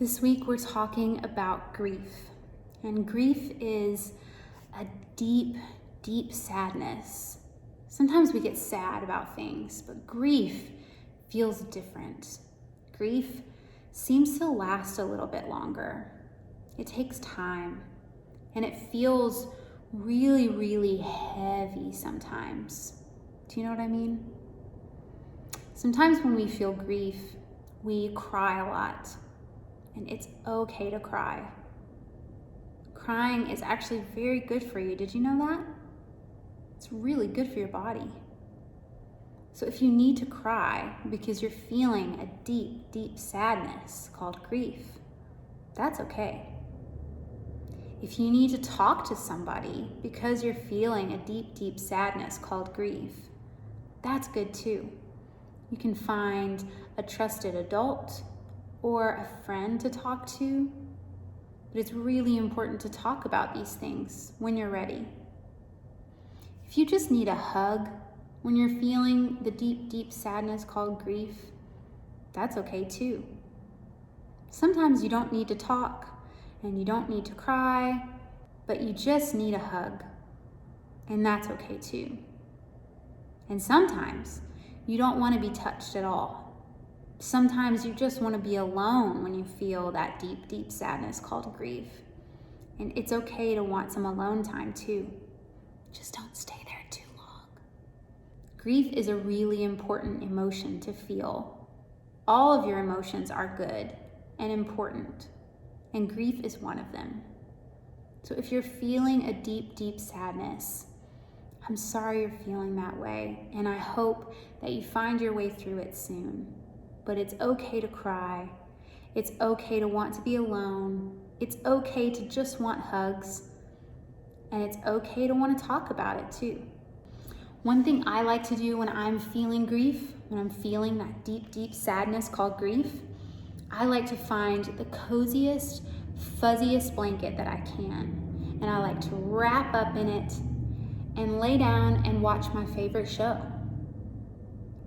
This week we're talking about grief. And grief is a deep, deep sadness. Sometimes we get sad about things, but grief feels different. Grief seems to last a little bit longer. It takes time, and it feels really, really heavy sometimes. Do you know what I mean? Sometimes when we feel grief, we cry a lot. And it's okay to cry. Crying is actually very good for you. Did you know that? It's really good for your body. So if you need to cry because you're feeling a deep, deep sadness called grief, that's okay. If you need to talk to somebody because you're feeling a deep, deep sadness called grief, that's good too. You can find a trusted adult or a friend to talk to, but it's really important to talk about these things when you're ready. If you just need a hug when you're feeling the deep, deep sadness called grief, that's okay too. Sometimes you don't need to talk and you don't need to cry, but you just need a hug, and that's okay too. And sometimes you don't want to be touched at all. Sometimes you just want to be alone when you feel that deep, deep sadness called grief. And it's okay to want some alone time too. Just don't stay there too long. Grief is a really important emotion to feel. All of your emotions are good and important, and grief is one of them. So if you're feeling a deep, deep sadness, I'm sorry you're feeling that way, and I hope that you find your way through it soon. But it's okay to cry. It's okay to want to be alone. It's okay to just want hugs. And it's okay to want to talk about it too. One thing I like to do when I'm feeling grief, when I'm feeling that deep, deep sadness called grief, I like to find the coziest, fuzziest blanket that I can. And I like to wrap up in it and lay down and watch my favorite show.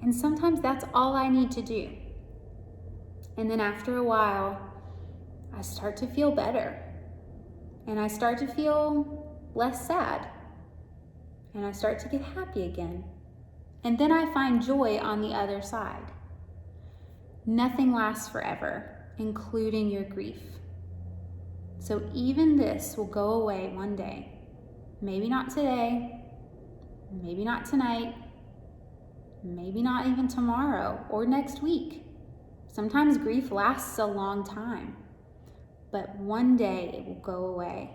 And sometimes that's all I need to do. And then after a while, I start to feel better. And I start to feel less sad. And I start to get happy again. And then I find joy on the other side. Nothing lasts forever, including your grief. So even this will go away one day. Maybe not today, maybe not tonight, maybe not even tomorrow or next week. Sometimes grief lasts a long time, but one day it will go away.